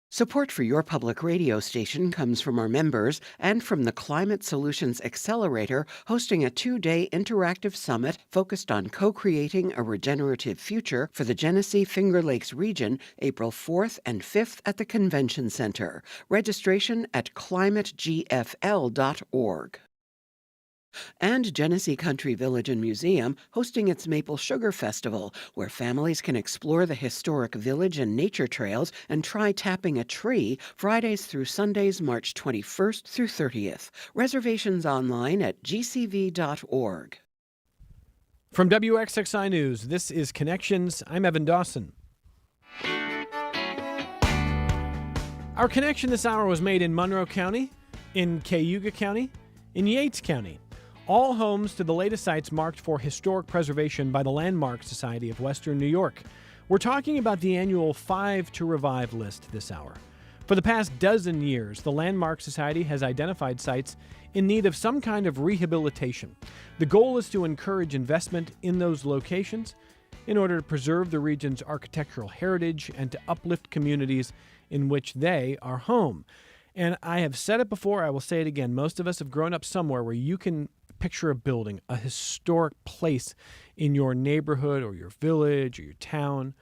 Support for your public radio station comes from our members and from the Climate Solutions Accelerator, hosting a 2-day interactive summit focused on co-creating a regenerative future for the Genesee Finger Lakes region, April 4th and 5th at the Convention Center. Registration at climategfl.org. And Genesee Country Village and Museum hosting its Maple Sugar Festival, where families can explore the historic village and nature trails and try tapping a tree Fridays through Sundays, March 21st through 30th. Reservations online at gcv.org. From WXXI News, this is Connections. I'm Evan Dawson. Our connection this hour was made in Monroe County, in Cayuga County, in Yates County. All homes to the latest sites marked for historic preservation by the Landmark Society of Western New York. We're talking about the annual 5 to Revive list this hour. For the past dozen years, the Landmark Society has identified sites in need of some kind of rehabilitation. The goal is to encourage investment in those locations in order to preserve the region's architectural heritage and to uplift communities in which they are home. And I have said it before, I will say it again. Most of us have grown up somewhere where you can picture a building, a historic place in your neighborhood or your village or your town,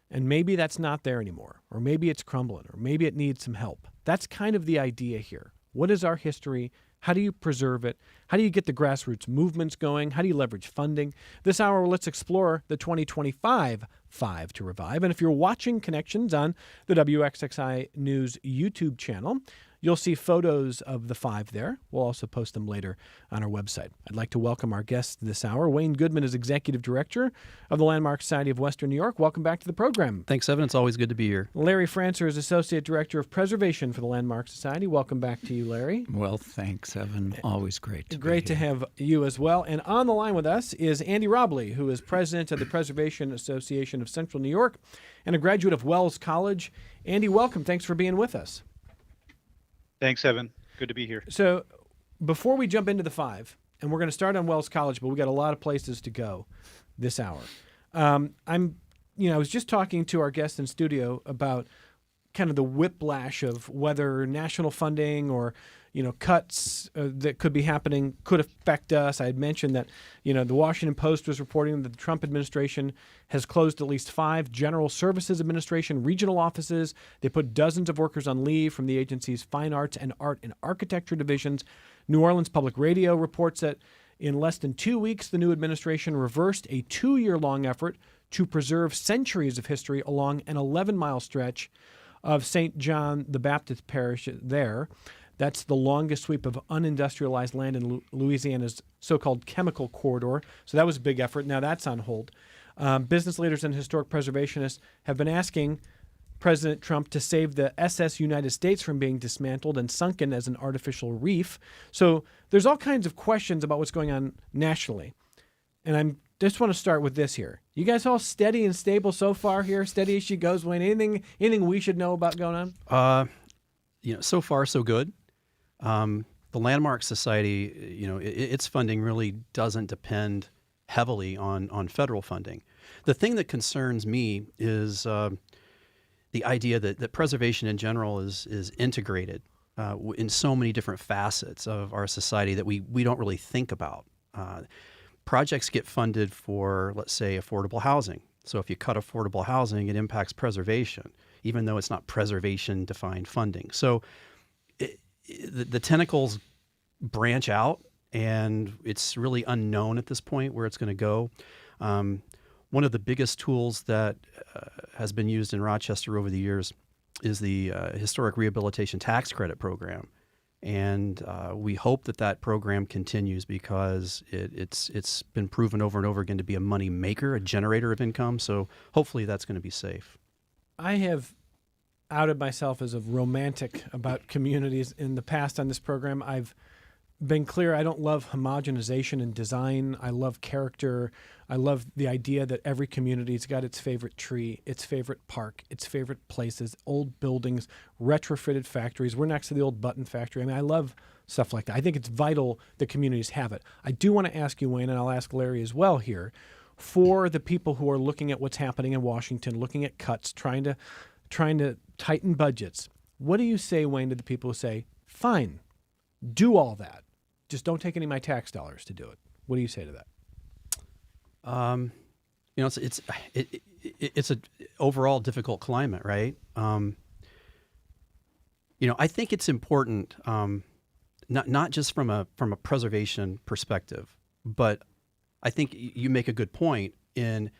and maybe that's not there anymore, or maybe it's crumbling, or maybe it needs some help. That's kind of the idea here. What is our history? How do you preserve it? How do you get the grassroots movements going? How do you leverage funding? This hour, let's explore the 2025 5 to Revive. And if you're watching Connections on the WXXI News YouTube channel, you'll see photos of the 5 there. We'll also post them later on our website. I'd like to welcome our guest this hour. Wayne Goodman is Executive Director of the Landmark Society of Western New York. Welcome back to the program. Thanks, Evan. It's always good to be here. Larry Francer is Associate Director of Preservation for the Landmark Society. Welcome back to you, Larry. Well, thanks, Evan. Always great to be Great to have you as well. And on the line with us is Andy Robley, who is President of the Preservation Association of Central New York and a graduate of Wells College. Andy, welcome. Thanks for being with us. Thanks, Evan. Good to be here. So before we jump into the 5, and we're going to start on Wells College, but we got a lot of places to go this hour. I was just talking to our guest in studio about kind of the whiplash of whether national funding or cuts that could be happening could affect us. I had mentioned that, the Washington Post was reporting that the Trump administration has closed at least 5 General Services Administration regional offices. They put dozens of workers on leave from the agency's fine arts and art and architecture divisions. New Orleans Public Radio reports that in less than 2 weeks, the new administration reversed a 2-year-long effort to preserve centuries of history along an 11-mile stretch of St. John the Baptist Parish there. That's the longest sweep of unindustrialized land in Louisiana's so-called chemical corridor. So that was a big effort. Now that's on hold. Business leaders and historic preservationists have been asking President Trump to save the SS United States from being dismantled and sunken as an artificial reef. So there's all kinds of questions about what's going on nationally. And I just want to start with this here. You guys all steady and stable so far here? Steady as she goes, Wayne? Anything we should know about going on? So far, so good. The Landmark Society, its funding really doesn't depend heavily on federal funding. The thing that concerns me is the idea that preservation in general is integrated in so many different facets of our society that we don't really think about. Projects get funded for, let's say, affordable housing. So if you cut affordable housing, it impacts preservation, even though it's not preservation-defined funding. So the tentacles branch out, and it's really unknown at this point where it's going to go. One of the biggest tools that has been used in Rochester over the years is the Historic Rehabilitation Tax Credit Program. And we hope that program continues because it's been proven over and over again to be a money maker, a generator of income. So hopefully that's going to be safe. I have outed myself as a romantic about communities in the past on this program. I've been clear I don't love homogenization in design. I love character. I love the idea that every community's got its favorite tree, its favorite park, its favorite places, old buildings, retrofitted factories. We're next to the old button factory. I love stuff like that. I think it's vital that communities have it. I do want to ask you, Wayne, and I'll ask Larry as well here, for the people who are looking at what's happening in Washington, looking at cuts, trying to trying to tighten budgets. What do you say, Wayne, to the people who say, fine, do all that, just don't take any of my tax dollars to do it? What do you say to that? It's a overall difficult climate, right? I think it's important, not just from a preservation perspective, but I think you make a good point in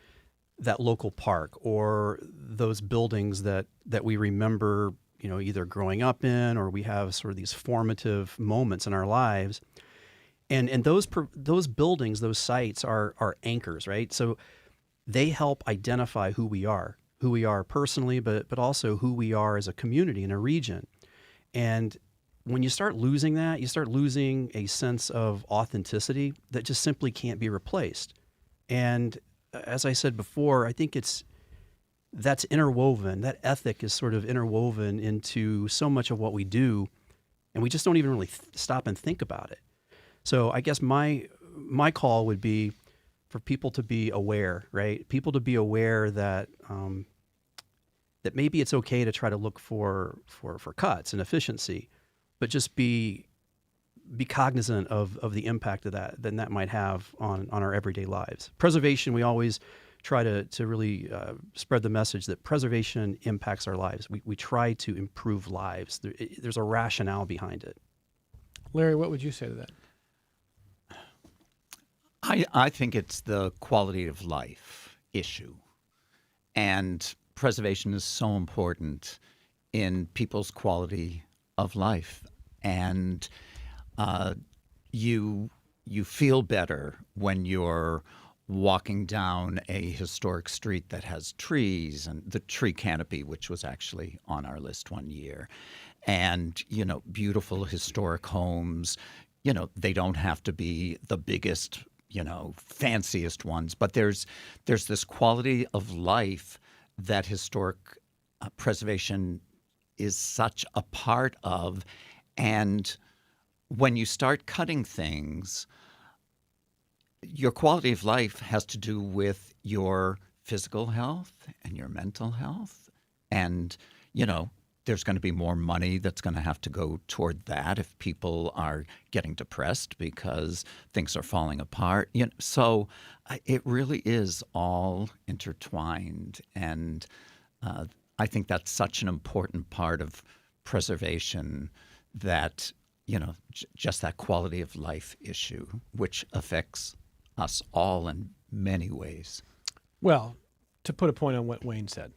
that local park or those buildings that we remember, either growing up in, or we have sort of these formative moments in our lives. And those buildings, those sites are anchors, right? So they help identify who we are personally, but also who we are as a community in a region. And when you start losing that, you start losing a sense of authenticity that just simply can't be replaced. And as I said before, I think that's interwoven. That ethic is sort of interwoven into so much of what we do, and we just don't even really stop and think about it. So I guess my call would be for people to be aware, right? People to be aware that that maybe it's okay to try to look for cuts and efficiency, but just be cognizant of the impact of that might have on our everyday lives. Preservation, we always try to really spread the message that preservation impacts our lives. We try to improve lives. There's a rationale behind it. Larry, what would you say to that? I think it's the quality of life issue. And preservation is so important in people's quality of life. And you feel better when you're walking down a historic street that has trees and the tree canopy, which was actually on our list one year, and beautiful historic homes. They don't have to be the biggest, fanciest ones, but there's this quality of life that historic preservation is such a part of. And when you start cutting things, your quality of life has to do with your physical health and your mental health. And, there's going to be more money that's going to have to go toward that if people are getting depressed because things are falling apart. So it really is all intertwined. And I think that's such an important part of preservation, that, just that quality of life issue, which affects us all in many ways. Well, to put a point on what Wayne said,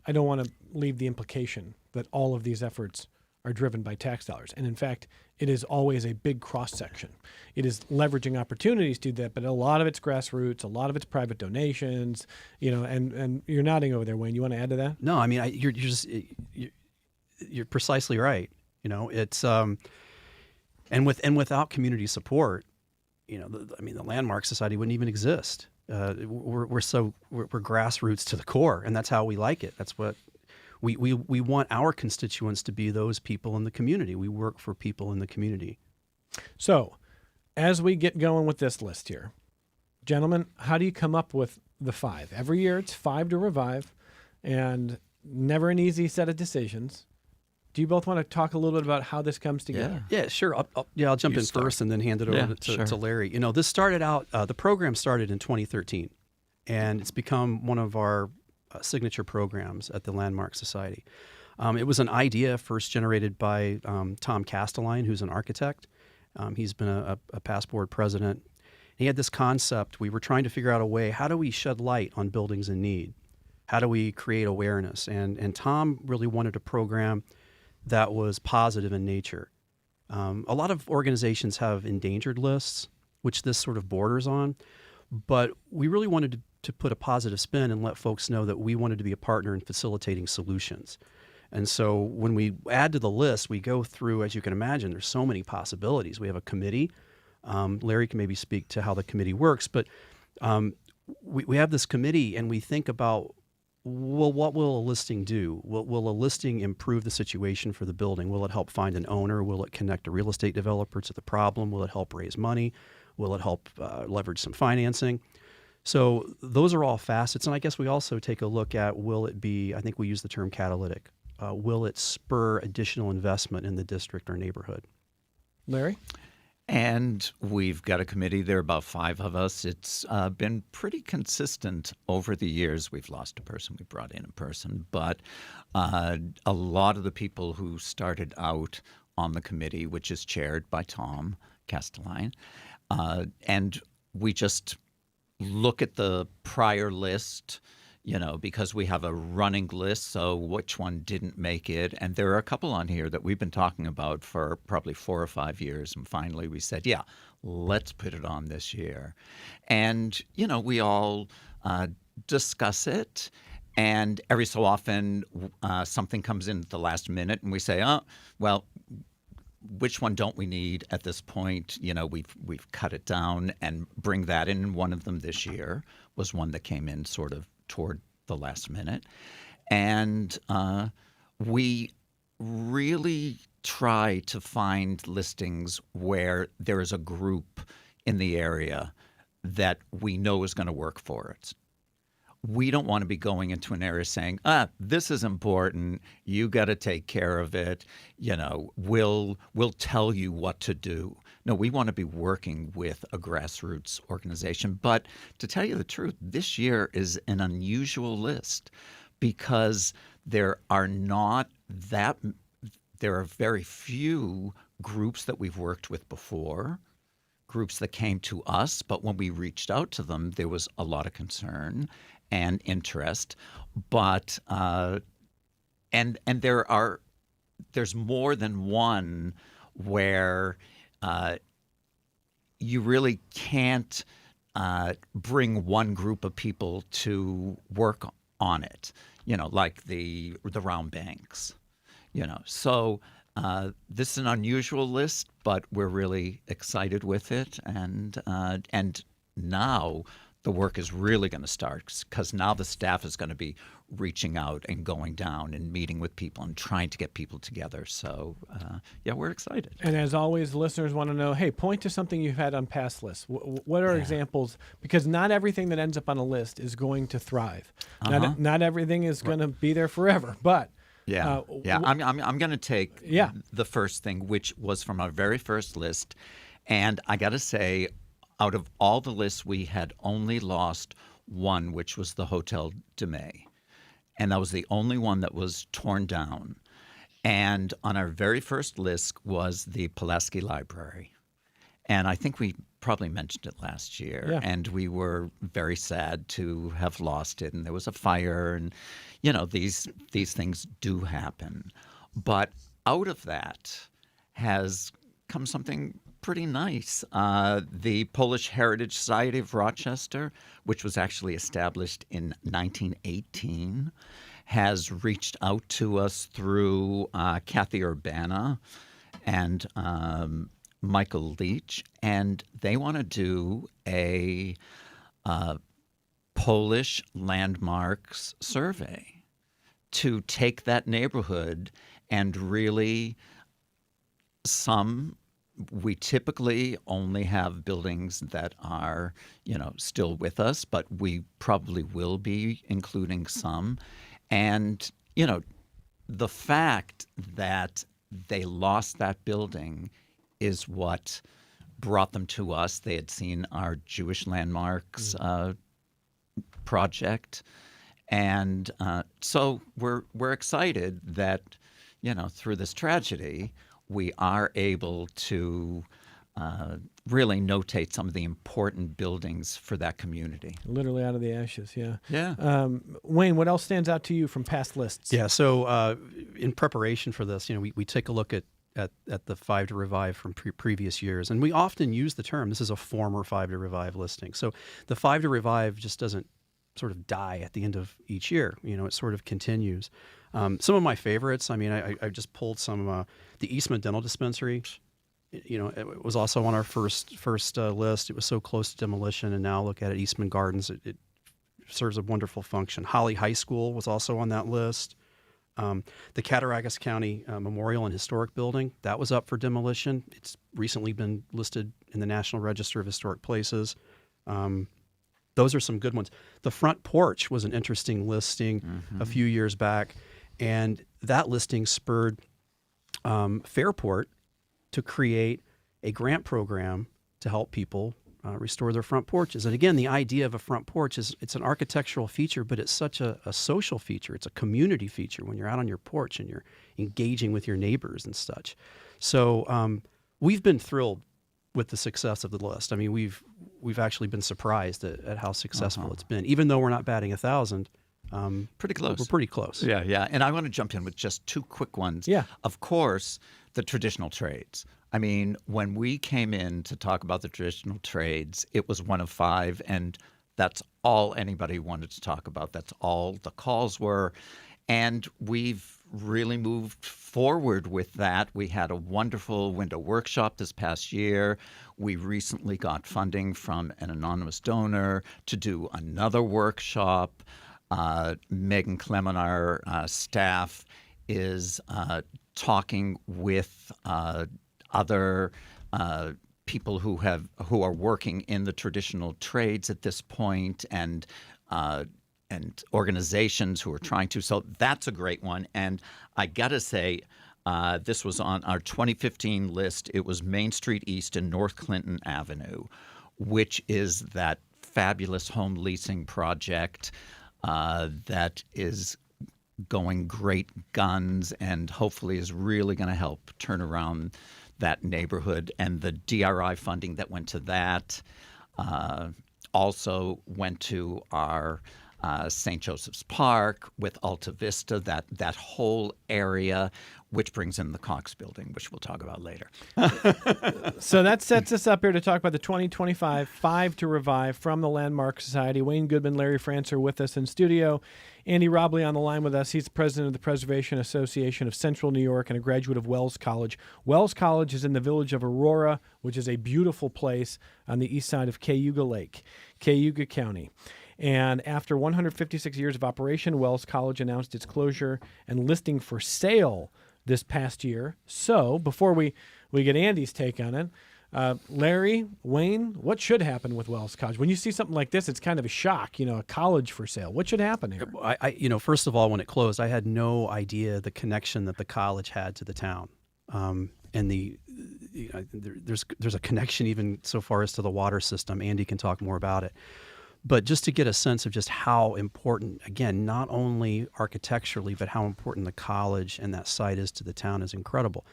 I don't want to leave the implication that all of these efforts are driven by tax dollars. And in fact, it is always a big cross-section. It is leveraging opportunities to do that, but a lot of it's grassroots, a lot of it's private donations, and you're nodding over there, Wayne. You want to add to that? No, I mean, you're precisely right. It's and without community support, the Landmark Society wouldn't even exist. We're grassroots to the core, and that's how we like it. That's what we want our constituents to be, those people in the community. We work for people in the community. So, as we get going with this list here, gentlemen, how do you come up with the 5? Every year it's 5 to revive, and never an easy set of decisions. Do you both want to talk a little bit about how this comes together? Yeah, sure. I'll jump in first and then hand it over to Larry. This started out, the program started in 2013, and it's become one of our signature programs at the Landmark Society. It was an idea first generated by Tom Castelline, who's an architect. He's been a past board president. He had this concept. We were trying to figure out a way, how do we shed light on buildings in need? How do we create awareness? And Tom really wanted a program that was positive in nature. A lot of organizations have endangered lists, which this sort of borders on, but we really wanted to put a positive spin and let folks know that we wanted to be a partner in facilitating solutions. And so when we add to the list, we go through, as you can imagine, there's so many possibilities. We have a committee. Larry can maybe speak to how the committee works, but we have this committee, and we think about, well, what will a listing do? Will a listing improve the situation for the building? Will it help find an owner? Will it connect a real estate developer to the problem? Will it help raise money? Will it help leverage some financing? So those are all facets. And I guess we also take a look at, will it be, I think we use the term catalytic. Will it spur additional investment in the district or neighborhood? Larry? And we've got a committee. There are about 5 of us. It's been pretty consistent over the years. We've lost a person, we brought in a person, but a lot of the people who started out on the committee, which is chaired by Tom Castelline, and we just look at the prior list, because we have a running list, so which one didn't make it. And there are a couple on here that we've been talking about for probably 4 or 5 years. And finally we said, yeah, let's put it on this year. And, we all discuss it. And every so often something comes in at the last minute and we say, oh, well, which one don't we need at this point? We've cut it down and bring that in. One of them this year was one that came in sort of toward the last minute. And we really try to find listings where there is a group in the area that we know is going to work for it. We don't want to be going into an area saying, this is important, you got to take care of it, we'll tell you what to do. No, we want to be working with a grassroots organization. But to tell you the truth, this year is an unusual list because there are very few groups that we've worked with before, groups that came to us, but when we reached out to them, there was a lot of concern and interest, but and there's more than one where you really can't bring one group of people to work on it, like the round banks, So this is an unusual list, but we're really excited with it, and now the work is really going to start because now the staff is going to be reaching out and going down and meeting with people and trying to get people together. So, we're excited. And as always, listeners want to know, hey, point to something you've had on past lists. What are examples? Because not everything that ends up on a list is going to thrive. Not everything is going to be there forever, but I'm going to take the first thing, which was from our very first list. And I got to say, out of all the lists, we had only lost one, which was the Hotel de May. And that was the only one that was torn down. And on our very first list was the Pulaski Library. And I think we probably mentioned it last year. Yeah. And we were very sad to have lost it. And there was a fire. And, these things do happen. But out of that has come something pretty nice. The Polish Heritage Society of Rochester, which was actually established in 1918, has reached out to us through Kathy Urbana and Michael Leach, and they want to do a Polish landmarks survey to take that neighborhood and really we typically only have buildings that are, still with us, but we probably will be including some. And, the fact that they lost that building is what brought them to us. They had seen our Jewish landmarks project. And so we're excited that, through this tragedy, we are able to really notate some of the important buildings for that community. Literally out of the ashes, yeah. Yeah. Wayne, what else stands out to you from past lists? Yeah, so in preparation for this, we take a look at the Five to Revive from previous years, and we often use the term, this is a former Five to Revive listing. So the Five to Revive just doesn't sort of die at the end of each year. It sort of continues. Some of my favorites, I just pulled some, the Eastman Dental Dispensary. It was also on our first list. It was so close to demolition, and now look at it, Eastman Gardens. It serves a wonderful function. Holly High School was also on that list. The Cattaraugus County Memorial and Historic Building, that was up for demolition. It's recently been listed in the National Register of Historic Places. those are some good ones. The front porch was an interesting listing a few years back, and that listing spurred Fairport to create a grant program to help people restore their front porches. And again, the idea of a front porch is it's an architectural feature, but it's such a social feature. It's a community feature when you're out on your porch and you're engaging with your neighbors and such. So we've been thrilled with the success of the list. I mean, we've actually been surprised at how successful it's been, even though we're not batting 1,000. Pretty close. We're pretty close. Yeah, yeah. And I want to jump in with just two quick ones. Yeah. Of course, the traditional trades. I mean, when we came in to talk about the traditional trades, it was one of 5, and that's all anybody wanted to talk about. That's all the calls were. And we've really moved forward with that. We had a wonderful window workshop this past year. We recently got funding from an anonymous donor to do another workshop. Megan Clement, our staff, is talking with other people who are working in the traditional trades at this point, and organizations who are trying to. So that's a great one. And I gotta say, this was on our 2015 list. It was Main Street East and North Clinton Avenue, which is that fabulous home leasing project that is going great guns and hopefully is really going to help turn around that neighborhood. And the DRI funding that went to that also went to our St. Joseph's Park with Alta Vista, that whole area, which brings in the Cox Building, which we'll talk about later. So that sets us up here to talk about the 2025 Five to Revive from the Landmark Society. Wayne Goodman, Larry France are with us in studio. Andy Robley on the line with us. He's the president of the Preservation Association of Central New York and a graduate of Wells College. Wells College is in the village of Aurora, which is a beautiful place on the east side of Cayuga Lake, Cayuga County. And after 156 years of operation, Wells College announced its closure and listing for sale this past year. So before we get Andy's take on it, Larry, Wayne, what should happen with Wells College? When you see something like this, it's kind of a shock, a college for sale. What should happen here? First of all, when it closed, I had no idea the connection that the college had to the town. And there's a connection even so far as to the water system. Andy can talk more about it. But just to get a sense of just how important, again, not only architecturally, but how important the college and that site is to the town is incredible.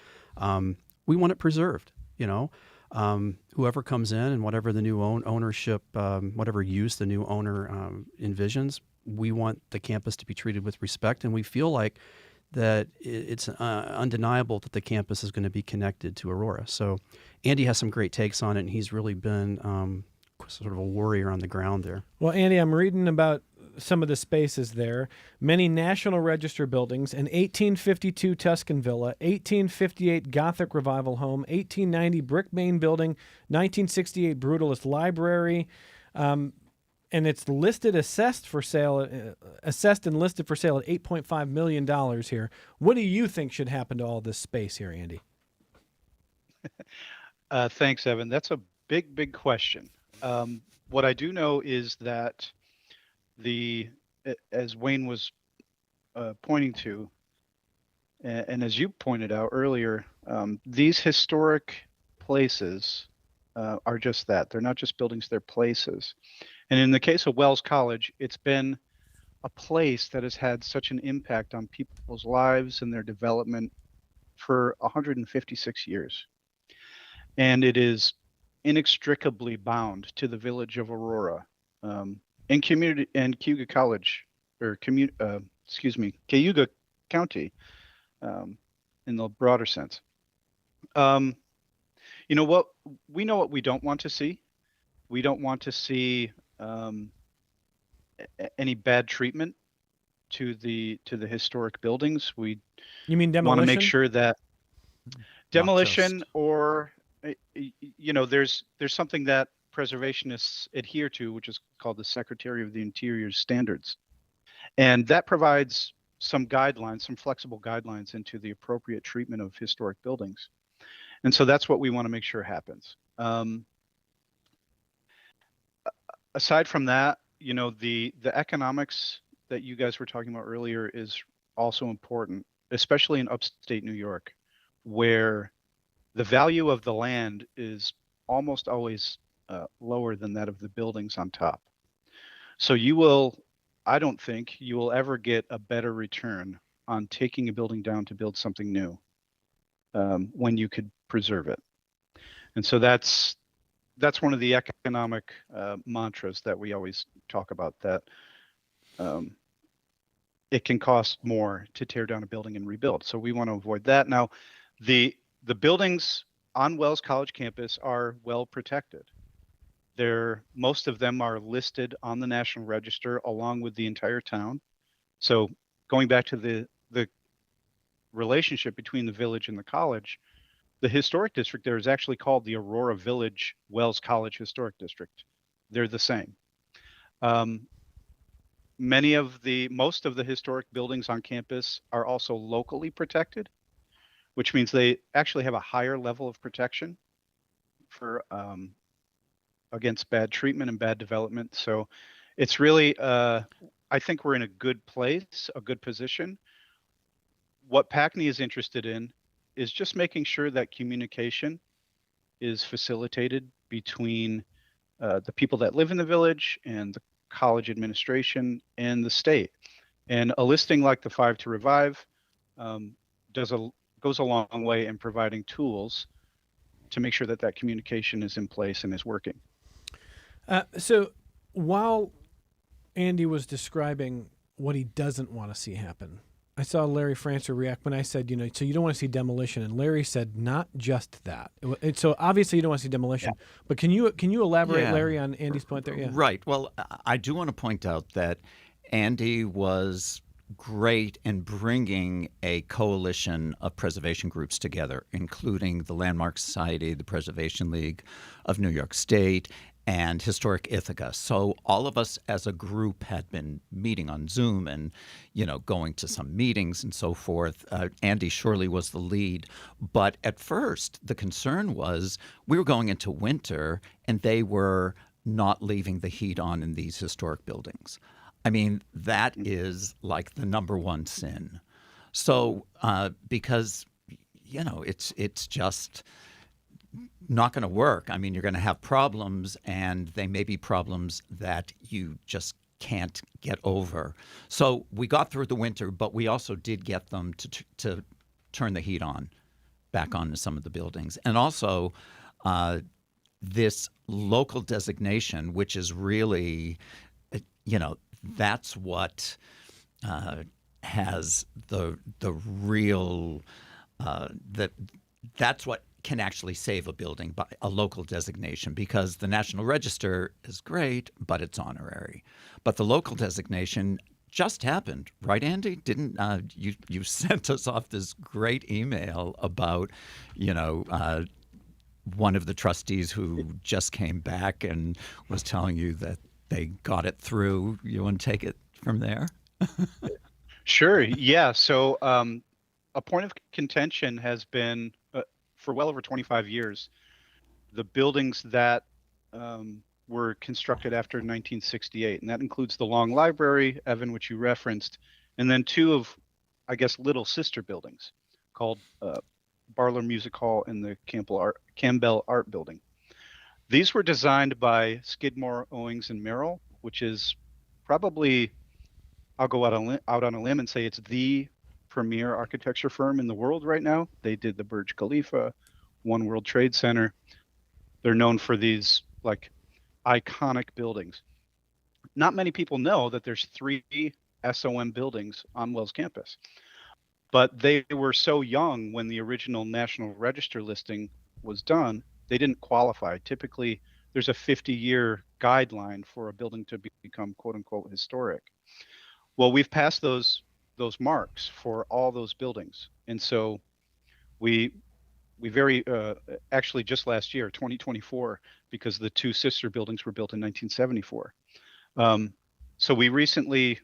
We want it preserved, whoever comes in and whatever the new ownership, whatever use the new owner envisions, we want the campus to be treated with respect. And we feel like that it's undeniable that the campus is going to be connected to Aurora. So Andy has some great takes on it, and he's really been sort of a warrior on the ground there. Well, Andy, I'm reading about some of the spaces there. Many National Register buildings, an 1852 Tuscan villa, 1858 Gothic Revival home, 1890 brick main building, 1968 Brutalist library, and it's assessed and listed for sale at $8.5 million here. What do you think should happen to all this space here, Andy? Thanks, Evan. That's a big question. What I do know is that as Wayne was pointing to, and as you pointed out earlier, these historic places are just that. They're not just buildings, they're places. And in the case of Wells College, it's been a place that has had such an impact on people's lives and their development for 156 years. And it is inextricably bound to the village of Aurora, and Cayuga College, or Cayuga County, in the broader sense. What we know what we don't want to see. We don't want to see any bad treatment to the historic buildings. You mean demolition? Want to make sure that demolition or there's something that preservationists adhere to, which is called the Secretary of the Interior standards. And that provides some guidelines, some flexible guidelines into the appropriate treatment of historic buildings. And so that's what we want to make sure happens. aside from that, the economics that you guys were talking about earlier is also important, especially in upstate New York, where the value of the land is almost always lower than that of the buildings on top. So I don't think you will ever get a better return on taking a building down to build something new when you could preserve it. And so that's one of the economic mantras that we always talk about, that um, it can cost more to tear down a building and rebuild. So we want to avoid that. Now, the buildings on Wells College campus are well protected. Most of them are listed on the National Register along with the entire town. So going back to the relationship between the village and the college, the historic district there is actually called the Aurora Village Wells College Historic District. They're the same. Most of the historic buildings on campus are also locally protected, which means they actually have a higher level of protection for against bad treatment and bad development. So it's really, I think we're in a good place, a good position. What PACNY is interested in is just making sure that communication is facilitated between the people that live in the village and the college administration and the state. And a listing like the 5 to Revive goes a long way in providing tools to make sure that that communication is in place and is working. So while Andy was describing what he doesn't want to see happen, I saw Larry Francer react when I said, so you don't want to see demolition, and Larry said not just that. So obviously you don't want to see demolition, but can you elaborate, Yeah. Larry, on Andy's point there? Yeah. Right. Well, I do want to point out that Andy was great in bringing a coalition of preservation groups together, including the Landmark Society, the Preservation League of New York State, and Historic Ithaca. So all of us as a group had been meeting on Zoom and, going to some meetings and so forth. Andy surely was the lead. But at first, the concern was we were going into winter and they were not leaving the heat on in these historic buildings. I mean, that is like the number one sin. So because, it's just not going to work. I mean, you're going to have problems, and they may be problems that you just can't get over. So we got through the winter, but we also did get them to turn the heat back on to some of the buildings. And also this local designation, which is really, that's what has the real that's what can actually save a building, by a local designation, because the National Register is great, but it's honorary. But the local designation just happened, right, Andy? Didn't you sent us off this great email about, one of the trustees who just came back and was telling you that they got it through. You want to take it from there? Sure. Yeah. So a point of contention has been for well over 25 years, the buildings that were constructed after 1968, and that includes the Long Library, Evan, which you referenced, and then two of, I guess, little sister buildings called Barlow Music Hall and the Campbell Art Building. These were designed by Skidmore, Owings, and Merrill, which is probably, I'll go out on a limb and say it's the premier architecture firm in the world right now. They did the Burj Khalifa, One World Trade Center. They're known for these like iconic buildings. Not many people know that there's 3 SOM buildings on Wells campus, but they were so young when the original National Register listing was done, they didn't qualify. Typically, there's a 50-year guideline for a building to become quote unquote historic. Well, we've passed those marks for all those buildings. And so we very actually just last year, 2024, because the 2 sister buildings were built in 1974. So we recently,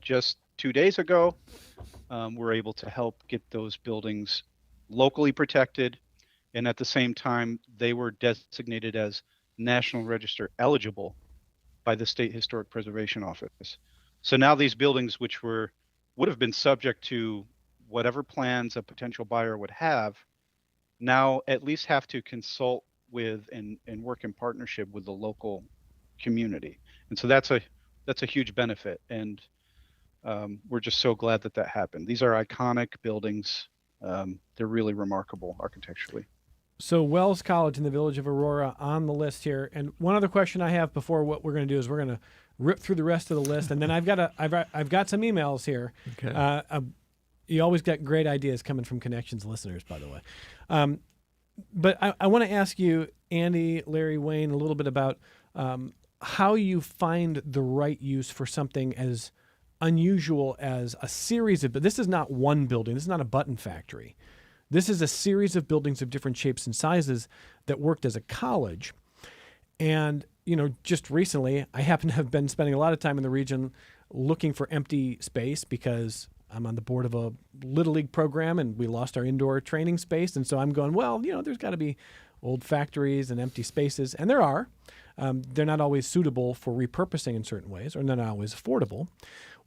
just 2 days ago, were able to help get those buildings locally protected. And at the same time, they were designated as National Register eligible by the State Historic Preservation Office. So now these buildings, which would have been subject to whatever plans a potential buyer would have, now at least have to consult with and work in partnership with the local community. And so that's a huge benefit. And we're just so glad that that happened. These are iconic buildings. They're really remarkable architecturally. So Wells College in the village of Aurora on the list here. And one other question I have before what we're going to do is we're going to rip through the rest of the list, and then I've got some emails here. Okay. You always got great ideas coming from Connections listeners, by the way. But I want to ask you, Andy, Larry, Wayne, a little bit about how you find the right use for something as unusual as a series of. But this is not one building. This is not a button factory. This is a series of buildings of different shapes and sizes that worked as a college. And, just recently, I happen to have been spending a lot of time in the region looking for empty space because I'm on the board of a Little League program and we lost our indoor training space. And so I'm going, well, there's got to be old factories and empty spaces. And there are. They're not always suitable for repurposing in certain ways, or they're not always affordable.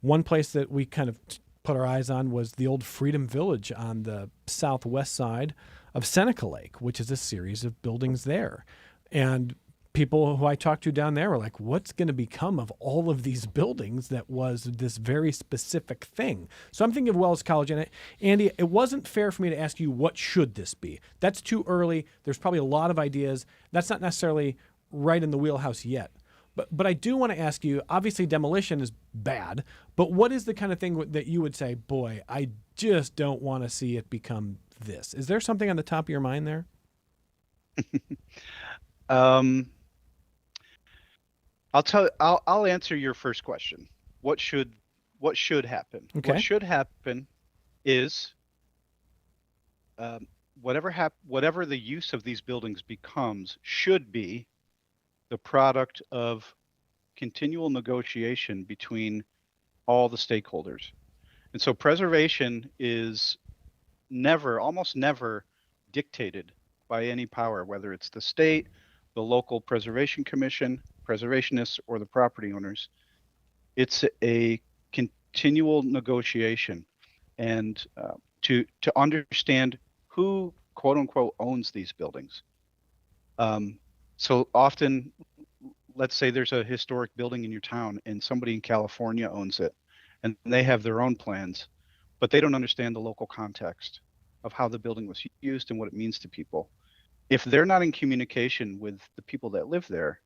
One place that we kind of put our eyes on was the old Freedom Village on the southwest side of Seneca Lake, which is a series of buildings there. And people who I talked to down there were like, what's going to become of all of these buildings that was this very specific thing? So I'm thinking of Wells College. And Andy, it wasn't fair for me to ask you, what should this be? That's too early. There's probably a lot of ideas. That's not necessarily right in the wheelhouse yet. But I do want to ask you, obviously demolition is bad, but what is the kind of thing that you would say, boy, I just don't want to see it become this? Is there something on the top of your mind there? I'll answer your first question. What should happen? Okay. What should happen is whatever the use of these buildings becomes should be the product of continual negotiation between all the stakeholders. And so preservation is almost never dictated by any power, whether it's the state, the local preservation commission, preservationists, or the property owners. It's a continual negotiation, and to understand who, quote unquote, owns these buildings. So often, let's say there's a historic building in your town and somebody in California owns it and they have their own plans, but they don't understand the local context of how the building was used and what it means to people. If they're not in communication with the people that live there,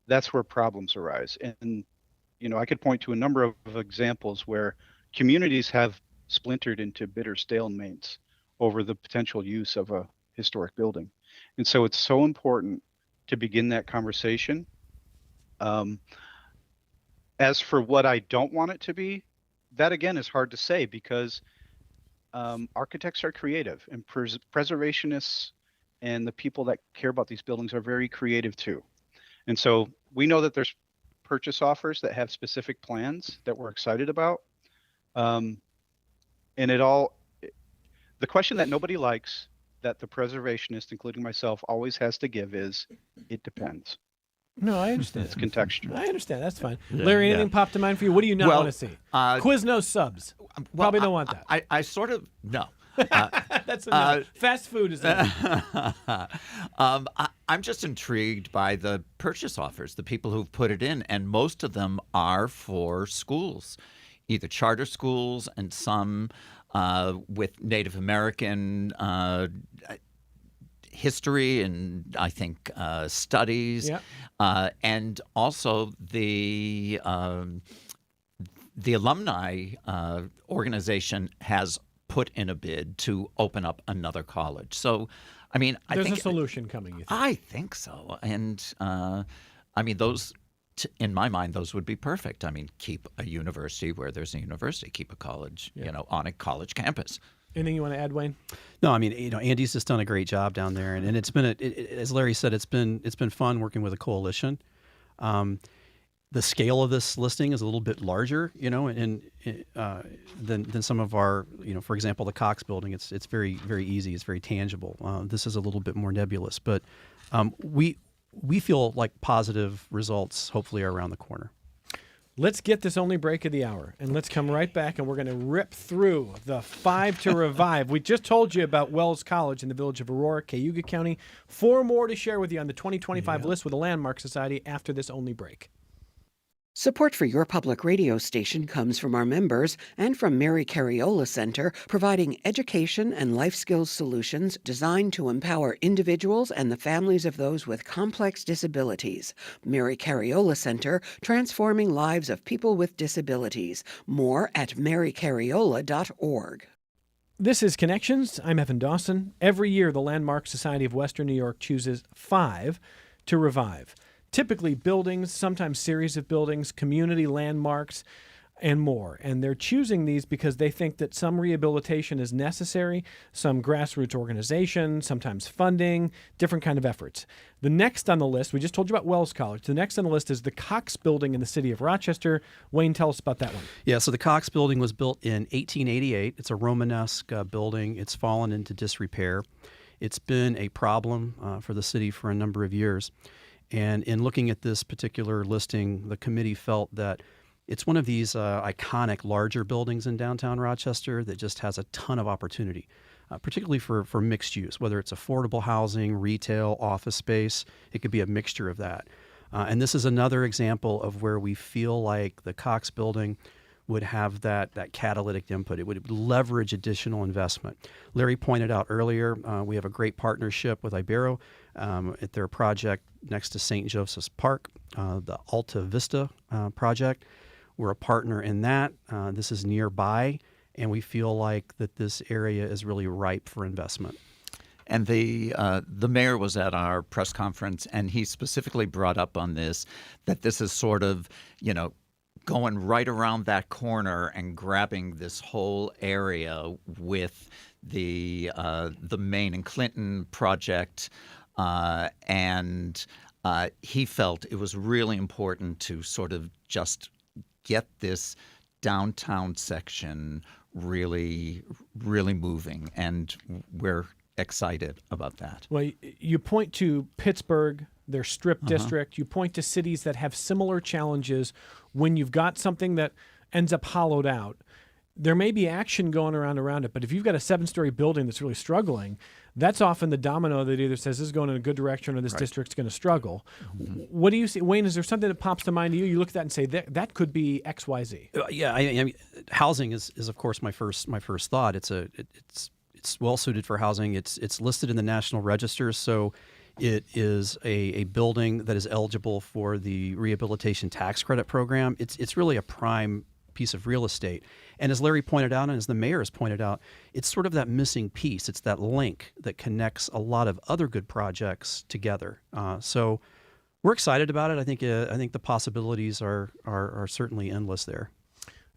that's where problems arise. And, I could point to a number of examples where communities have splintered into bitter stalemates over the potential use of a historic building. And so it's so important to begin that conversation. As for what I don't want it to be, that again is hard to say because architects are creative and preservationists and the people that care about these buildings are very creative too. And so we know that there's purchase offers that have specific plans that we're excited about. And the question that nobody likes, that the preservationist, including myself, always has to give is, it depends. No, I understand. It's contextual. I understand. That's fine. Larry, anything popped to mind for you? What do you not want to see? Quiznos subs. Probably don't want that. I sort of, no. That's a no. Fast food is a no. I'm just intrigued by the purchase offers, the people who've put it in, and most of them are for schools, either charter schools and some with Native American history and I think studies, and also the alumni organization has put in a bid to open up another college. So, I mean, There's a solution coming, you think? I think so. And, I mean, those, in my mind, those would be perfect. I mean, keep a university where there's a university, keep a college, on a college campus. Anything you want to add, Wayne? No, I mean, Andy's just done a great job down there, and it's been, as Larry said, it's been fun working with a coalition. The scale of this listing is a little bit larger, than some of our, for example, the Cox Building. It's very, very easy. It's very tangible. This is a little bit more nebulous, but we feel like positive results hopefully are around the corner. Let's get this only break of the hour, and let's come right back, and we're going to rip through the 5 to revive. We just told you about Wells College in the village of Aurora, Cayuga County. 4 more to share with you on the 2025 list with the Landmark Society after this only break. Support for your public radio station comes from our members and from Mary Cariola Center, providing education and life skills solutions designed to empower individuals and the families of those with complex disabilities. Mary Cariola Center, transforming lives of people with disabilities. More at marycariola.org. This is Connections. I'm Evan Dawson. Every year, the Landmark Society of Western New York chooses 5 to revive. Typically buildings, sometimes series of buildings, community landmarks, and more. And they're choosing these because they think that some rehabilitation is necessary, some grassroots organization, sometimes funding, different kind of efforts. The next on the list, we just told you about Wells College. The next on the list is the Cox Building in the city of Rochester. Wayne, tell us about that one. Yeah, so the Cox Building was built in 1888. It's a Romanesque building. It's fallen into disrepair. It's been a problem for the city for a number of years. And in looking at this particular listing, the committee felt that it's one of these iconic larger buildings in downtown Rochester that just has a ton of opportunity, particularly for mixed use, whether it's affordable housing, retail, office space. It could be a mixture of that. And this is another example of where we feel like the Cox Building would have that catalytic input. It would leverage additional investment. Larry pointed out earlier, we have a great partnership with Ibero at their project next to St. Joseph's Park, the Alta Vista project. We're a partner in that. This is nearby, and we feel like that this area is really ripe for investment. And the mayor was at our press conference, and he specifically brought up on this that this is sort of, going right around that corner and grabbing this whole area with the Main and Clinton project, and he felt it was really important to sort of just get this downtown section really, really moving, and we're excited about that. Well, you point to Pittsburgh, their strip district. You point to cities that have similar challenges. When you've got something that ends up hollowed out, there may be action going around it, but if you've got a 7-story building that's really struggling, that's often the domino that either says this is going in a good direction or this district's going to struggle. What do you see? Wayne, is there something that pops to mind to you? You look at that and say, that could be X, Y, Z. Yeah, I mean, housing is of course my first thought. It's well suited for housing. It's listed in the National Register, so it is a building that is eligible for the Rehabilitation Tax Credit Program. It's really a prime piece of real estate. And as Larry pointed out, and as the mayor has pointed out, it's sort of that missing piece. It's that link that connects a lot of other good projects together. So we're excited about it. I think the possibilities are certainly endless there.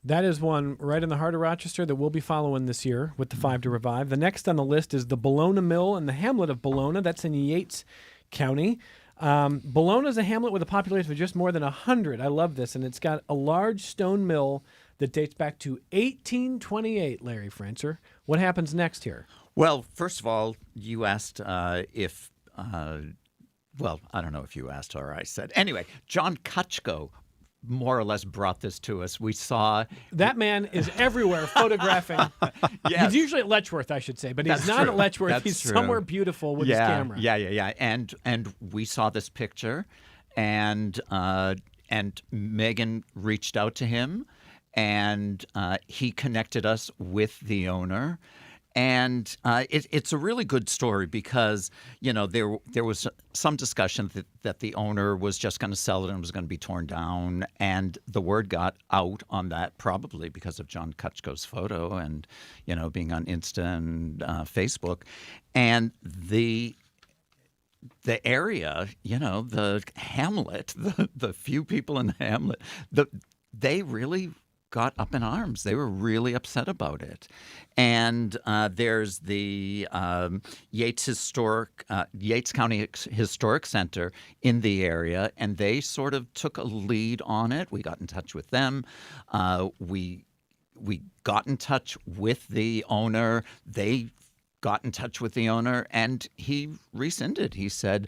That is one right in the heart of Rochester that we'll be following this year with the 5 to revive. The next on the list is the Bologna Mill in the hamlet of Bologna. That's in Yates County. Bologna is a hamlet with a population of just more than 100. I love this. And it's got a large stone mill that dates back to 1828, Larry Francer. What happens next here? Well, first of all, you asked if, well, I don't know if you asked or I said. Anyway, John Kutchko more or less brought this to us. We saw that man is everywhere photographing. Yes. He's usually at Letchworth, I should say, but he's not true. at Letchworth. That's he's true. somewhere beautiful with his camera. Yeah. And we saw this picture, and Megan reached out to him, and he connected us with the owner. And it's a really good story because, there was some discussion that the owner was just going to sell it and was going to be torn down. And the word got out on that probably because of John Kutchko's photo and, being on Insta and Facebook. And the area, the hamlet, the few people in the hamlet, they really got up in arms. They were really upset about it. And there's the Yates County Historic Center in the area, and they sort of took a lead on it. We got in touch with them. We got in touch with the owner. They got in touch with the owner, and he rescinded. He said,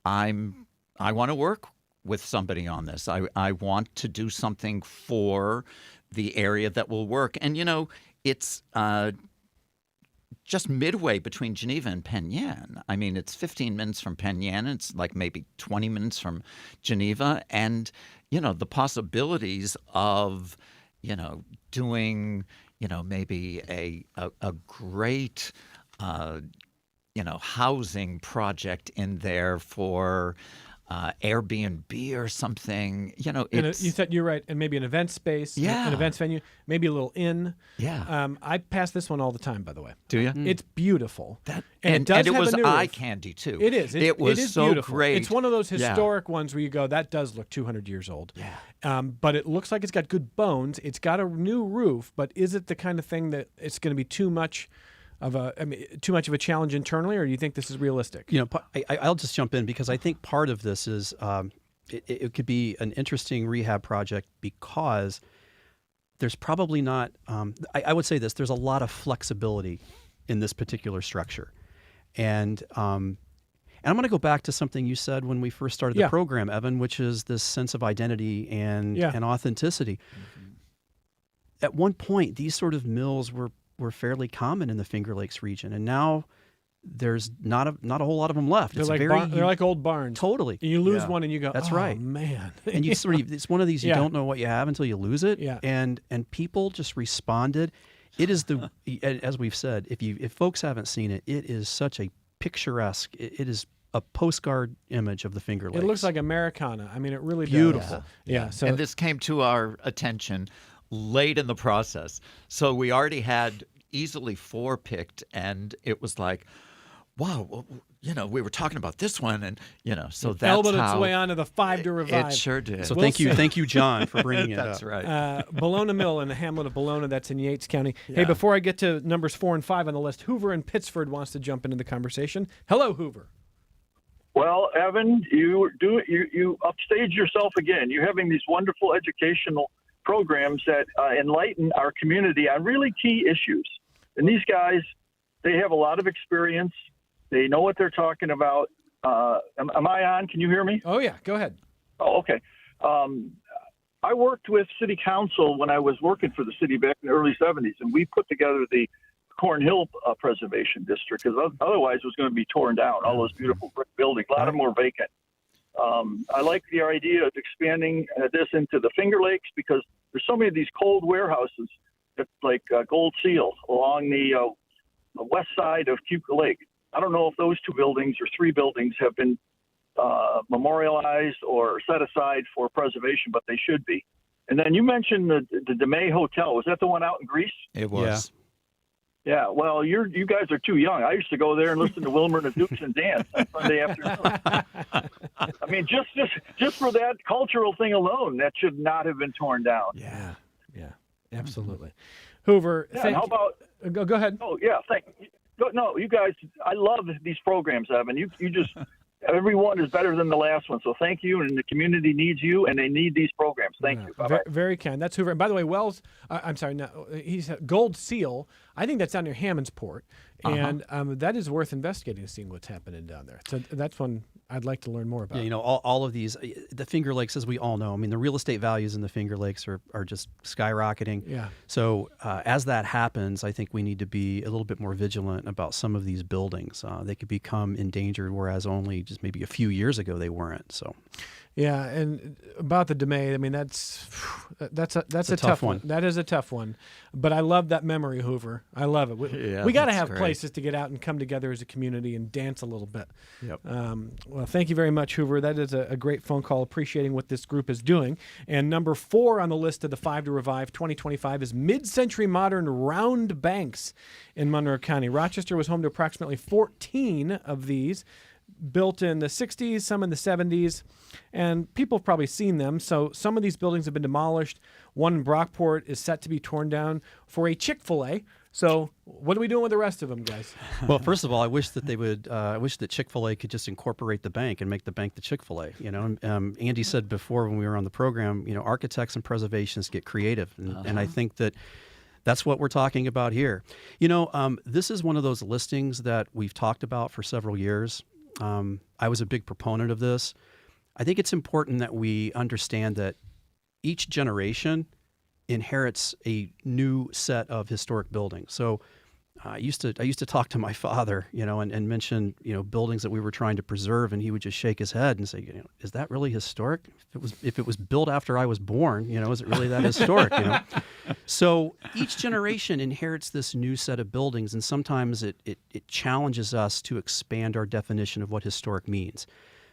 I want to work with somebody on this. I want to do something for the area that will work. And, it's just midway between Geneva and Penn Yan. I mean, it's 15 minutes from Penn Yan. It's like maybe 20 minutes from Geneva. And, the possibilities of, doing, maybe a great, housing project in there for Airbnb or something. It's, you said you're right, and maybe an event space, Yeah. an events venue, maybe a little inn. yeah. I pass this one all the time, by the way. Do you? It's beautiful. That and it does it have was a new eye roof. candy too. It is. It was it is so beautiful. great. It's one of those Yeah. historic ones where you go, that does look 200 years old. Yeah. But it looks like it's got good bones. It's got a new roof, but is it the kind of thing that it's going to be too much of a challenge internally, or do you think this is realistic? I'll just jump in because I think part of this is it could be an interesting rehab project because there's probably not. I would say this: there's a lot of flexibility in this particular structure, and I'm going to go back to something you said when we first started the program, Evan, which is this sense of identity and authenticity. At one point, these sort of mills were fairly common in the Finger Lakes region, and now there's not a whole lot of them left. They're like old barns. Totally. And you lose one, and you go, That's oh, right, man. And you sort of, it's one of these you don't know what you have until you lose it. Yeah. And people just responded. It is as we've said, if folks haven't seen it, it is such a picturesque. It is a postcard image of the Finger Lakes. It looks like Americana. I mean, it really Beautiful. does. Yeah. So And this came to our attention late in the process. So we already had easily 4 picked, and it was like, wow, well, we were talking about this one, and so that's elbowed how its way onto the 5 to revive. it sure did. So We'll thank you, John, for bringing it That's up. right. Bologna Mill in the hamlet of Bologna, that's in Yates County. Hey, before I get to numbers 4 and 5 on the list, Hoover in Pittsford wants to jump into the conversation. Hello, Hoover. Well, Evan, you upstage yourself again. You're having these wonderful educational programs that enlighten our community on really key issues. And these guys, they have a lot of experience. They know what they're talking about. Am I on? Can you hear me? Oh, yeah. Go ahead. Oh, okay. I worked with city council when I was working for the city back in the early 70s, and we put together the Cornhill Preservation District, because otherwise it was going to be torn down, all those beautiful brick buildings, a lot of them were vacant. I like the idea of expanding this into the Finger Lakes, because there's so many of these cold warehouses, like Gold Seal, along the west side of Cuca Lake. I don't know if those 2 buildings or 3 buildings have been memorialized or set aside for preservation, but they should be. And then you mentioned the DeMay Hotel. Was that the one out in Greece? It was. Yeah, well, you guys are too young. I used to go there and listen to Wilmer and the Dukes and dance on Sunday afternoon. I mean, just for that cultural thing alone, that should not have been torn down. Yeah, absolutely. Hoover, Yeah, and how about? Go ahead. Oh, yeah, no, you guys, I love these programs, Evan. You just, everyone is better than the last one. So thank you, and the community needs you, and they need these programs. Thank you. Bye-bye. Very kind. That's Hoover. And by the way, Wells, I'm sorry, no, he's Gold Seal. I think that's down near Hammondsport, and that is worth investigating and seeing what's happening down there. So that's one I'd like to learn more about. Yeah, all of these, the Finger Lakes, as we all know, I mean, the real estate values in the Finger Lakes are just skyrocketing. Yeah. So as that happens, I think we need to be a little bit more vigilant about some of these buildings. They could become endangered, whereas only just maybe a few years ago they weren't. So. Yeah, and about the DeMay, I mean that's a tough one. That is a tough one, but I love that memory, Hoover. I love it. We got to have places to get out and come together as a community and dance a little bit. Yep. Well, thank you very much, Hoover. That is a great phone call. Appreciating what this group is doing. And number 4 on the list of the 5 to Revive 2025 is mid-century modern round banks in Monroe County. Rochester was home to approximately 14 of these, built in the 60s, some in the 70s, and people have probably seen them. So some of these buildings have been demolished. One in Brockport is set to be torn down for a Chick-fil-A. So what are we doing with the rest of them, guys? Well, first of all, I wish that they would. I wish that Chick-fil-A could just incorporate the bank and make the bank the Chick-fil-A. Andy said before when we were on the program, architects and preservationists get creative, and I think that that's what we're talking about here. This is one of those listings that we've talked about for several years. I was a big proponent of this. I think it's important that we understand that each generation inherits a new set of historic buildings. So I used to talk to my father, and mention, buildings that we were trying to preserve, and he would just shake his head and say, is that really historic? If it was built after I was born, is it really that historic? So each generation inherits this new set of buildings, and sometimes it challenges us to expand our definition of what historic means.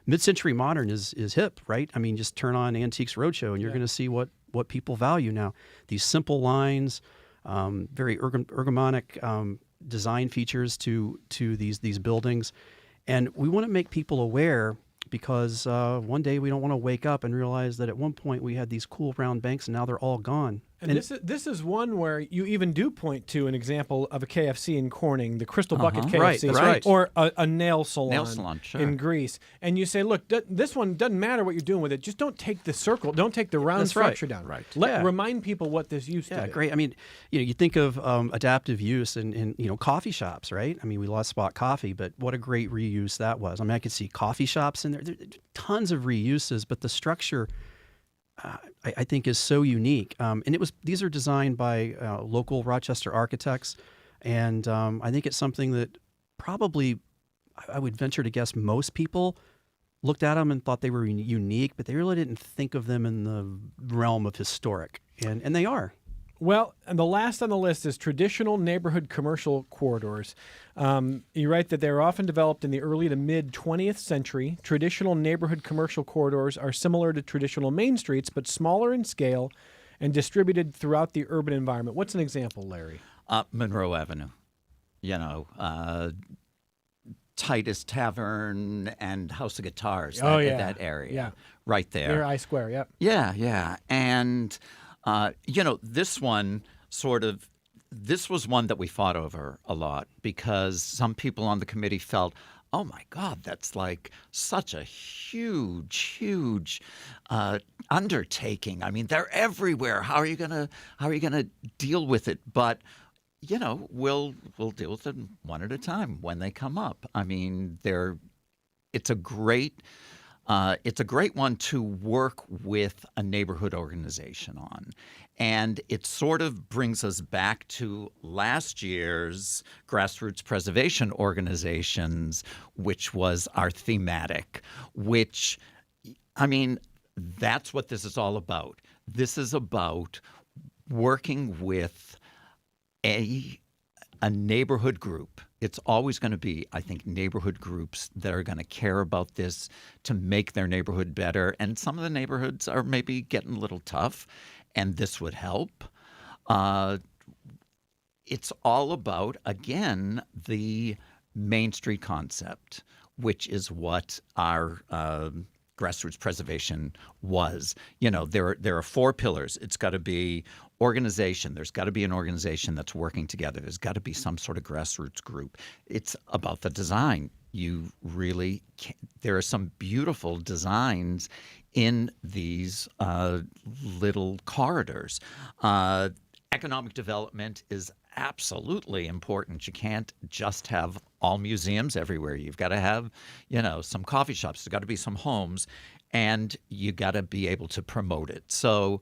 Mid-century modern is hip, right? I mean, just turn on Antiques Roadshow and you're going to see what people value now. These simple lines, very ergonomic design features to these buildings. And we want to make people aware because one day we don't want to wake up and realize that at one point we had these cool round banks and now they're all gone. And this is one where you even do point to an example of a KFC in Corning, the Crystal Bucket KFC, Right, that's right. or a nail salon, Sure. in Greece. And you say, look, this one doesn't matter what you're doing with it. Just don't take the circle, don't take the round That's right. structure down. Right. Remind people what this used to Yeah, be. great. I mean, you think of adaptive use in coffee shops, right? I mean, we lost Spot Coffee, but what a great reuse that was. I mean, I could see coffee shops in there. There are tons of reuses, but the structure, I think, is so unique. And these are designed by local Rochester architects, and I think it's something that probably, I would venture to guess, most people looked at them and thought they were unique, but they really didn't think of them in the realm of historic, and they are. Well, and the last on the list is traditional neighborhood commercial corridors. You write that they were often developed in the early to mid 20th century. Traditional neighborhood commercial corridors are similar to traditional main streets, but smaller in scale and distributed throughout the urban environment. What's an example, Larry? Monroe Avenue, Titus Tavern and House of Guitars, that area, Yeah. right there. Near I Square, yep. Yeah. And, this one this was one that we fought over a lot because some people on the committee felt, oh my God, that's like such a huge undertaking. I mean, they're everywhere. How are you gonna deal with it? But we'll deal with them one at a time when they come up. I mean, it's a great one to work with a neighborhood organization on. And it sort of brings us back to last year's grassroots preservation organizations, which was our thematic, which, I mean, that's what this is all about. This is about working with a neighborhood group. It's always going to be, I think, neighborhood groups that are going to care about this to make their neighborhood better. And some of the neighborhoods are maybe getting a little tough, and this would help. It's all about, again, the Main Street concept, which is what our grassroots preservation was. There are 4 pillars. It's got to be organization. There's got to be an organization that's working together. There's got to be some sort of grassroots group. It's about the design. There are some beautiful designs in these little corridors. Economic development is absolutely important. You can't just have all museums everywhere. You've got to have, some coffee shops. There's got to be some homes, and you got to be able to promote it. So,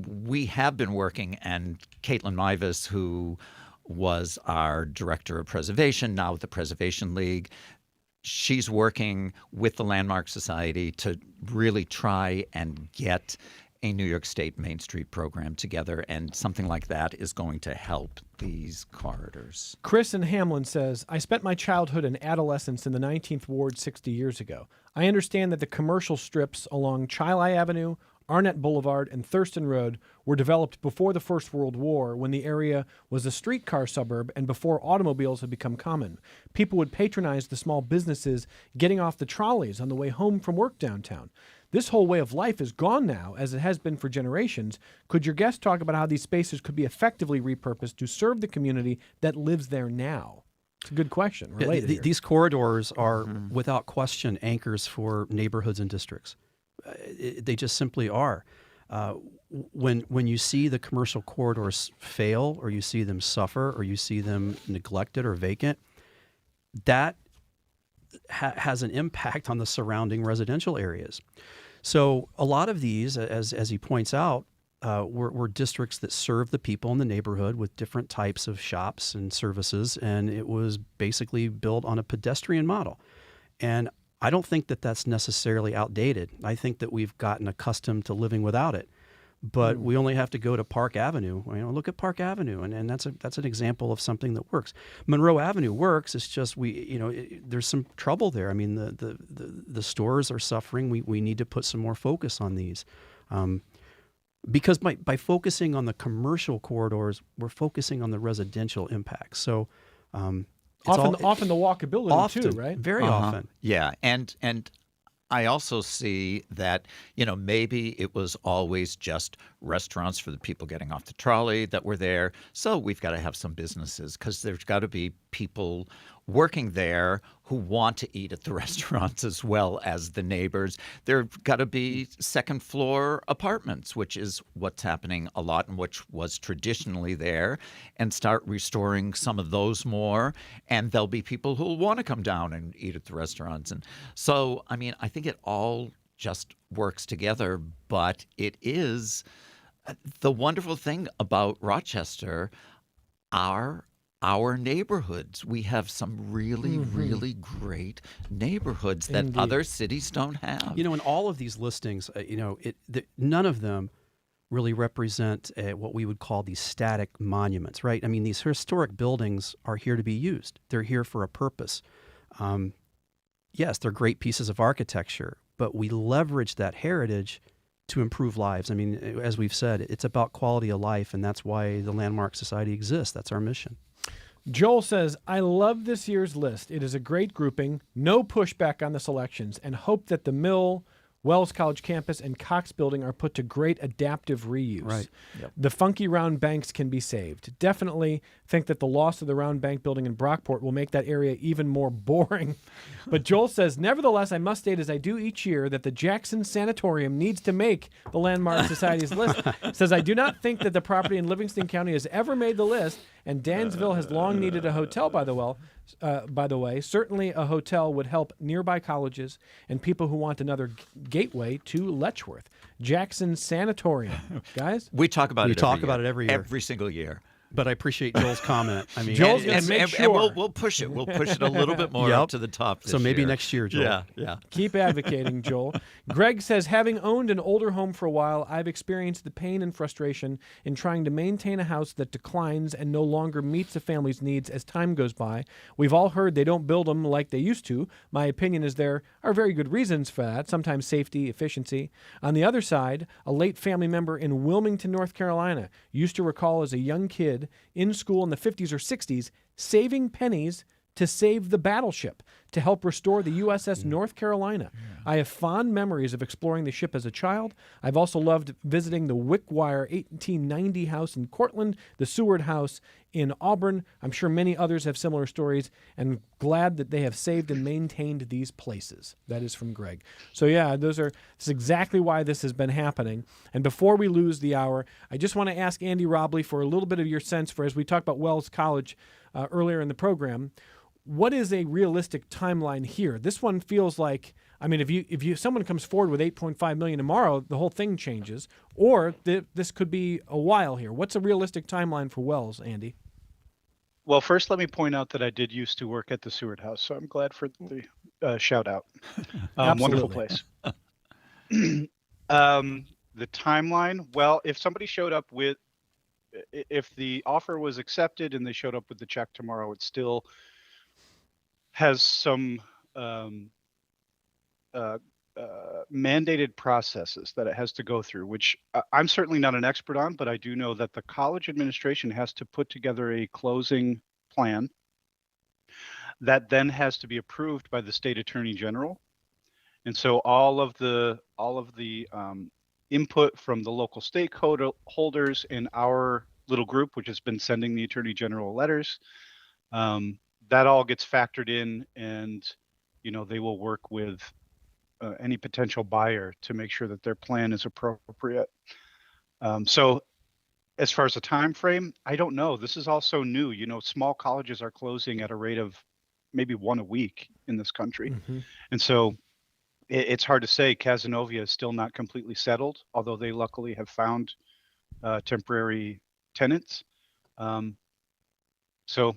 we have been working, and Caitlin Mivas, who was our director of preservation, now with the Preservation League, she's working with the Landmark Society to really try and get a New York State Main Street program together, and something like that is going to help these corridors. Chris in Hamlin says, I spent my childhood and adolescence in the 19th Ward 60 years ago. I understand that the commercial strips along Chili Avenue, Arnett Boulevard, and Thurston Road were developed before the First World War, when the area was a streetcar suburb and before automobiles had become common. People would patronize the small businesses getting off the trolleys on the way home from work downtown. This whole way of life is gone now, as it has been for generations. Could your guest talk about how these spaces could be effectively repurposed to serve the community that lives there now? It's a good question. Related here. These corridors are, without question, anchors for neighborhoods and districts. They just simply are. When you see the commercial corridors fail, or you see them suffer, or you see them neglected or vacant, that has an impact on the surrounding residential areas. So a lot of these, as he points out, were districts that serve the people in the neighborhood with different types of shops and services, and it was basically built on a pedestrian model. And I don't think that that's necessarily outdated. I think that we've gotten accustomed to living without it. But we only have to go to Park Avenue. Look at Park Avenue, and that's an example of something that works. Monroe Avenue works. It's just there's some trouble there. I mean, the stores are suffering. We need to put some more focus on these, because by focusing on the commercial corridors, we're focusing on the residential impacts. So often the walkability too, right? Very often. Yeah, and I also see that, maybe it was always just restaurants for the people getting off the trolley that were there. So we've got to have some businesses, because there's got to be people working there who want to eat at the restaurants as well as the neighbors. There've got to be second floor apartments, which is what's happening a lot and which was traditionally there, and start restoring some of those more. And there'll be people who will want to come down and eat at the restaurants. And so, I mean, I think it all just works together. But it is the wonderful thing about Rochester, our neighborhoods. We have some really, really great neighborhoods that Indeed. other cities don't have. In all of these listings, none of them really represent what we would call these static monuments, right? I mean, these historic buildings are here to be used. They're here for a purpose. Yes, they're great pieces of architecture, but we leverage that heritage to improve lives. I mean, as we've said, it's about quality of life, and that's why the Landmark Society exists. That's our mission. Joel says, I love this year's list. It is a great grouping, no pushback on the selections, and hope that the Mill, Wells College campus, and Cox building are put to great adaptive reuse. Right. Yep. The funky round banks can be saved. Definitely think that the loss of the round bank building in Brockport will make that area even more boring. But Joel says, nevertheless, I must state, as I do each year, that the Jackson Sanatorium needs to make the Landmark Society's list. Says, I do not think that the property in Livingston County has ever made the list, and Dansville has long needed a hotel, by the way. Certainly a hotel would help nearby colleges and people who want another gateway to Letchworth. Jackson Sanatorium. Guys? We talk about it every year. Every single year. But I appreciate Joel's comment. I mean, Joel's gonna make sure. And we'll push it. We'll push it a little bit more up to the top this so maybe year. next year, Joel. Yeah. Keep advocating, Joel. Greg says, having owned an older home for a while, I've experienced the pain and frustration in trying to maintain a house that declines and no longer meets a family's needs as time goes by. We've all heard they don't build them like they used to. My opinion is there are very good reasons for that, sometimes safety, efficiency. On the other side, a late family member in Wilmington, North Carolina, used to recall as a young kid in school in the 50s or 60s, saving pennies to save the battleship to help restore the USS North Carolina. I have fond memories of exploring the ship as a child. I've also loved visiting the Wickwire 1890 house in Cortland, the Seward house in Auburn. I'm sure many others have similar stories, and glad that they have saved and maintained these places. That is from Greg. So yeah, that's exactly why this has been happening. And before we lose the hour, I just want to ask Andy Robley for a little bit of your sense for, as we talked about Wells College earlier in the program, what is a realistic timeline here? This one feels like, I mean, if someone comes forward with $8.5 million tomorrow, the whole thing changes. Or this could be a while here. What's a realistic timeline for Wells, Andy? Well, first, let me point out that I did used to work at the Seward House, so I'm glad for the shout out. Wonderful place. The timeline, well, if somebody showed up with, if the offer was accepted and they showed up with the check tomorrow, it still has some mandated processes that it has to go through, which I'm certainly not an expert on, but I do know that the college administration has to put together a closing plan that then has to be approved by the state attorney general. And so all of the input from the local stakeholders in our little group, which has been sending the attorney general letters, that all gets factored in, and they will work with any potential buyer to make sure that their plan is appropriate. So as far as the time frame, I don't know. This is also new. Small colleges are closing at a rate of maybe one a week in this country. And so it's hard to say. Cazenovia is still not completely settled, although they luckily have found temporary tenants. So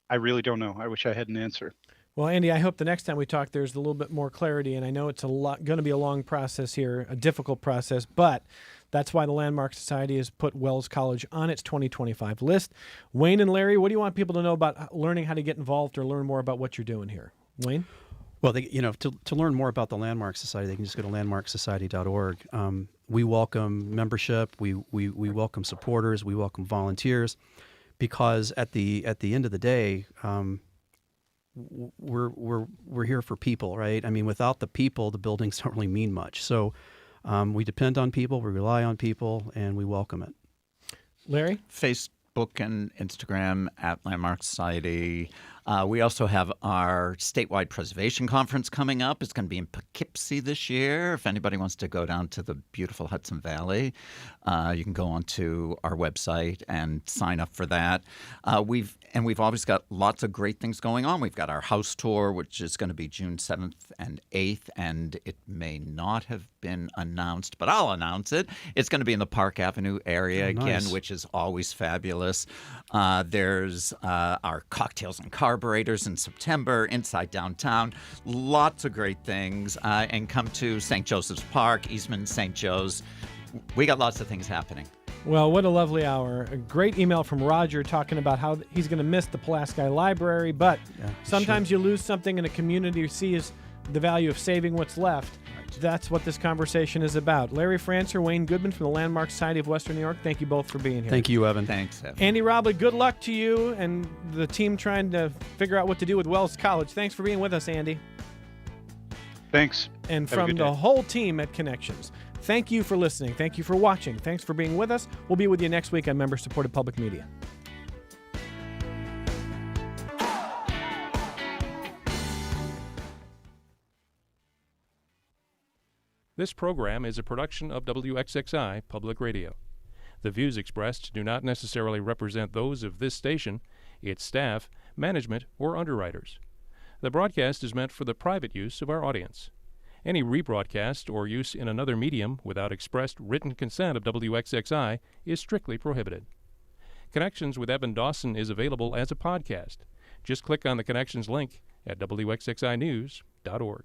I really don't know. I wish I had an answer. Well, Andy, I hope the next time we talk, there's a little bit more clarity. And I know it's going to be a long process here, a difficult process, but that's why the Landmark Society has put Wells College on its 2025 list. Wayne and Larry, what do you want people to know about learning how to get involved or learn more about what you're doing here? Wayne? Well, to learn more about the Landmark Society, they can just go to landmarksociety.org. We welcome membership. We welcome supporters. We welcome volunteers, because at the end of the day, we're here for people, right? I mean, without the people, the buildings don't really mean much. So we depend on people, we rely on people, and we welcome it. Larry? Facebook and Instagram at Landmark Society. We also have our statewide preservation conference coming up. It's going to be in Poughkeepsie this year. If anybody wants to go down to the beautiful Hudson Valley, you can go onto our website and sign up for that. We've always got lots of great things going on. We've got our house tour, which is going to be June 7th and 8th, and it may not have been announced, but I'll announce it. It's going to be in the Park Avenue area again, which is always fabulous. There's our cocktails and carburetors in September inside downtown. Lots of great things. And come to St. Joseph's Park, Eastman, St. Joe's. We got lots of things happening. Well, what a lovely hour. A great email from Roger talking about how he's going to miss the Pulaski Library, but sometimes you lose something in a community you see is the value of saving what's left. Right. That's what this conversation is about. Larry Francer, Wayne Goodman from the Landmark Society of Western New York, thank you both for being here. Thank you, Evan. Thanks, Evan. Andy Robley, good luck to you and the team trying to figure out what to do with Wells College. Thanks for being with us, Andy. Thanks. And Have a from good the day. whole team at Connections, thank you for listening. Thank you for watching. Thanks for being with us. We'll be with you next week on member-supported public media. This program is a production of WXXI Public Radio. The views expressed do not necessarily represent those of this station, its staff, management, or underwriters. The broadcast is meant for the private use of our audience. Any rebroadcast or use in another medium without expressed written consent of WXXI is strictly prohibited. Connections with Evan Dawson is available as a podcast. Just click on the Connections link at WXXInews.org.